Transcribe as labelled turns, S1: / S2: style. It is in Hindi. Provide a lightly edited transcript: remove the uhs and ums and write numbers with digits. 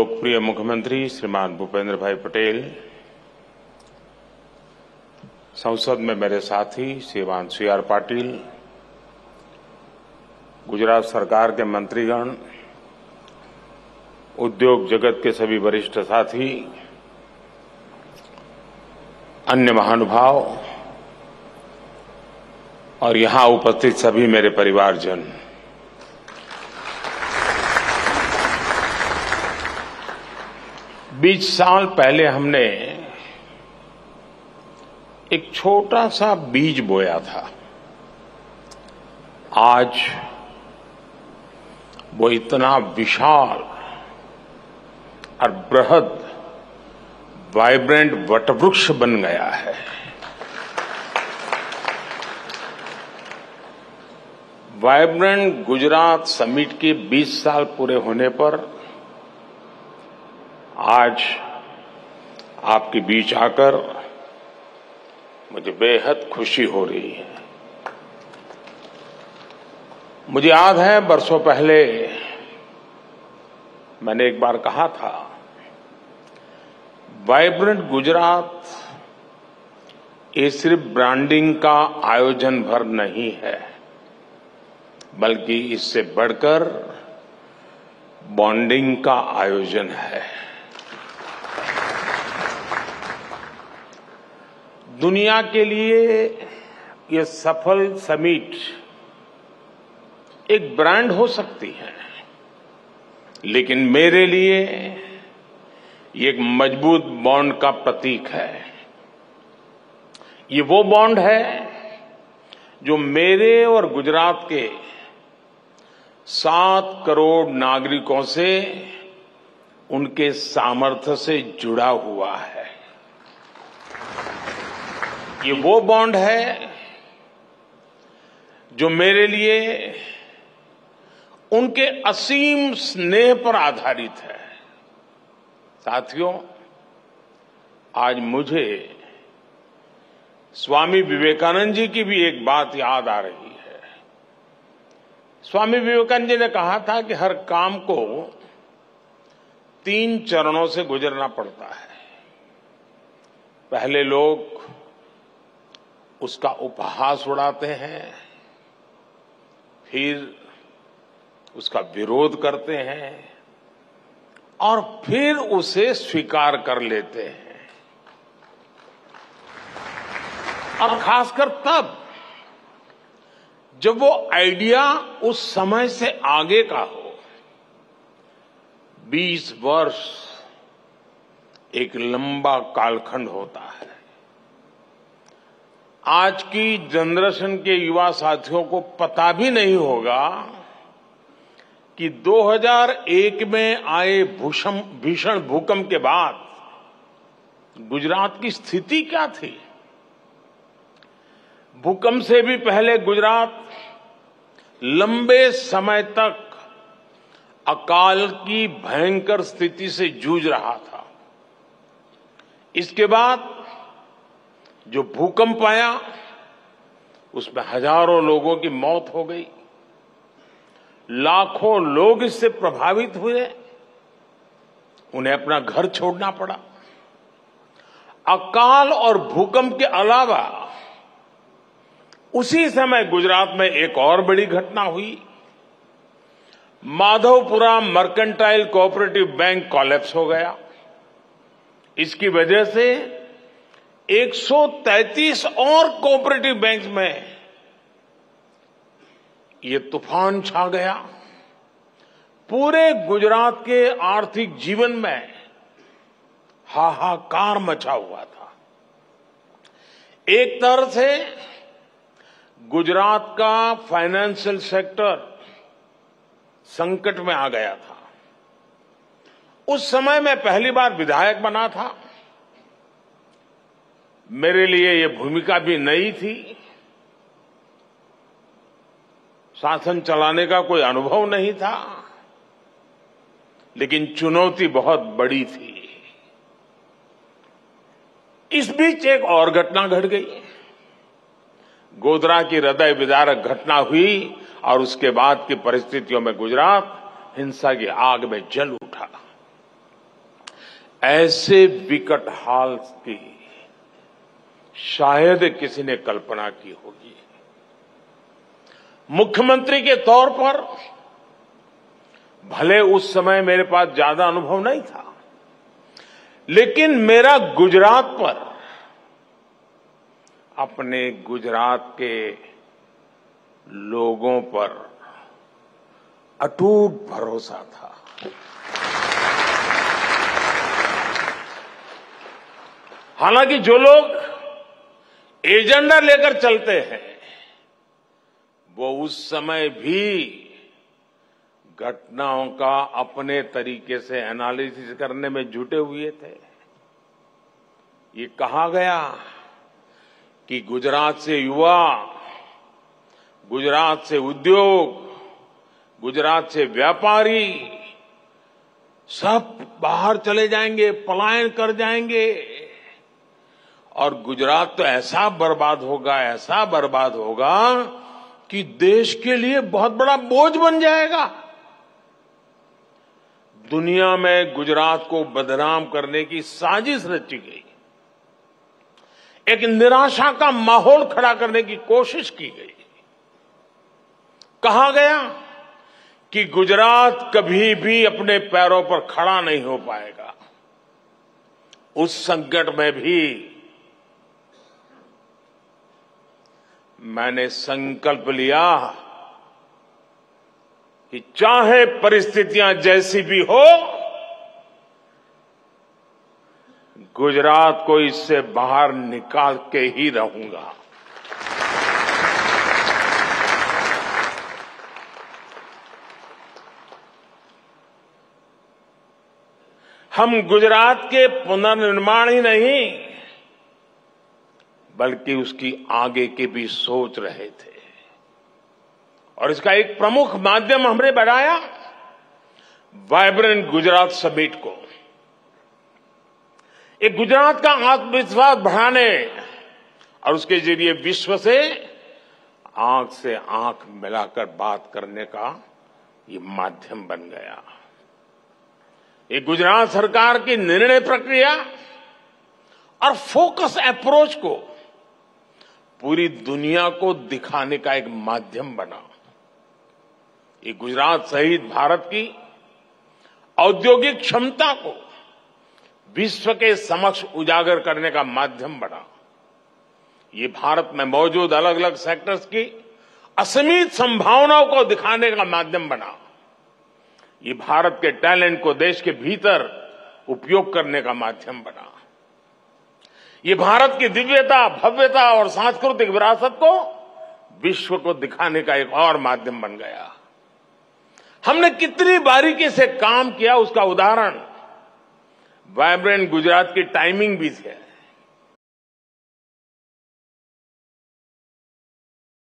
S1: लोकप्रिय मुख्यमंत्री श्रीमान भूपेंद्र भाई पटेल, संसद में मेरे साथी श्रीमान CR पाटिल, गुजरात सरकार के मंत्रीगण, उद्योग जगत के सभी वरिष्ठ साथी, अन्य महानुभाव और यहां उपस्थित सभी मेरे परिवारजन, 20 साल पहले हमने एक छोटा सा बीज बोया था। आज वो इतना विशाल और बृहद वाइब्रेंट वटवृक्ष बन गया है। वाइब्रेंट गुजरात समिट के 20 साल पूरे होने पर आज आपके बीच आकर मुझे बेहद खुशी हो रही है। मुझे याद है बरसों पहले मैंने एक बार कहा था, वाइब्रेंट गुजरात ये सिर्फ ब्रांडिंग का आयोजन भर नहीं है, बल्कि इससे बढ़कर बॉन्डिंग का आयोजन है। दुनिया के लिए ये सफल समिट एक ब्रांड हो सकती है, लेकिन मेरे लिए ये एक मजबूत बॉन्ड का प्रतीक है। ये वो बॉन्ड है जो मेरे और गुजरात के 7 करोड़ नागरिकों से उनके सामर्थ्य से जुड़ा हुआ है। ये वो बॉन्ड है जो मेरे लिए उनके असीम स्नेह पर आधारित है। साथियों, आज मुझे स्वामी विवेकानंद जी की भी एक बात याद आ रही है। स्वामी विवेकानंद जी ने कहा था कि हर काम को 3 चरणों से गुजरना पड़ता है। पहले लोग उसका उपहास उड़ाते हैं, फिर उसका विरोध करते हैं और फिर उसे स्वीकार कर लेते हैं। और खासकर तब जब वो आइडिया उस समय से आगे का हो। 20 वर्ष एक लंबा कालखंड होता है। आज की जनरेशन के युवा साथियों को पता भी नहीं होगा कि 2001 में आए भीषण भूकंप के बाद गुजरात की स्थिति क्या थी। भूकंप से भी पहले गुजरात लंबे समय तक अकाल की भयंकर स्थिति से जूझ रहा था। इसके बाद जो भूकंप आया उसमें हजारों लोगों की मौत हो गई, लाखों लोग इससे प्रभावित हुए, उन्हें अपना घर छोड़ना पड़ा। अकाल और भूकंप के अलावा उसी समय गुजरात में एक और बड़ी घटना हुई। Madhavpura mercantile cooperative bank collapse हो गया। इसकी वजह से 133 और कोऑपरेटिव बैंक में ये तूफान छा गया। पूरे गुजरात के आर्थिक जीवन में हाहाकार मचा हुआ था। एक तरह से गुजरात का फाइनेंशियल सेक्टर संकट में आ गया था। उस समय मैं पहली बार विधायक बना था। मेरे लिए ये भूमिका भी नई थी। शासन चलाने का कोई अनुभव नहीं था, लेकिन चुनौती बहुत बड़ी थी। इस बीच एक और घटना घट गई। गोधरा की हृदय विदारक घटना हुई और उसके बाद की परिस्थितियों में गुजरात हिंसा की आग में जल उठा। ऐसे विकट हाल की शायद किसी ने कल्पना की होगी। मुख्यमंत्री के तौर पर भले उस समय मेरे पास ज्यादा अनुभव नहीं था, लेकिन मेरा गुजरात पर, अपने गुजरात के लोगों पर अटूट भरोसा था। हालांकि जो लोग एजेंडा लेकर चलते हैं वो उस समय भी घटनाओं का अपने तरीके से एनालिसिस करने में जुटे हुए थे। ये कहा गया कि गुजरात से युवा, गुजरात से उद्योग, गुजरात से व्यापारी सब बाहर चले जाएंगे, पलायन कर जाएंगे और गुजरात तो ऐसा बर्बाद होगा कि देश के लिए बहुत बड़ा बोझ बन जाएगा। दुनिया में गुजरात को बदनाम करने की साजिश रची गई, एक निराशा का माहौल खड़ा करने की कोशिश की गई। कहा गया कि गुजरात कभी भी अपने पैरों पर खड़ा नहीं हो पाएगा। उस संकट में भी मैंने संकल्प लिया कि चाहे परिस्थितियां जैसी भी हो, गुजरात को इससे बाहर निकाल के ही रहूंगा। हम गुजरात के पुनर्निर्माण ही नहीं बल्कि उसकी आगे की भी सोच रहे थे और इसका एक प्रमुख माध्यम हमने बनाया वाइब्रेंट गुजरात समिट को। एक गुजरात का आत्मविश्वास बढ़ाने और उसके जरिए विश्व से आंख मिलाकर बात करने का ये माध्यम बन गया। एक गुजरात सरकार की निर्णय प्रक्रिया और फोकस अप्रोच को पूरी दुनिया को दिखाने का एक माध्यम बना। ये गुजरात सहित भारत की औद्योगिक क्षमता को विश्व के समक्ष उजागर करने का माध्यम बना। ये भारत में मौजूद अलग अलग सेक्टर्स की असीमित संभावनाओं को दिखाने का माध्यम बना। ये भारत के टैलेंट को देश के भीतर उपयोग करने का माध्यम बना। ये भारत की दिव्यता, भव्यता और सांस्कृतिक विरासत को विश्व को दिखाने का एक और माध्यम बन गया। हमने कितनी बारीकी से काम किया उसका उदाहरण वाइब्रेंट गुजरात की टाइमिंग भी है।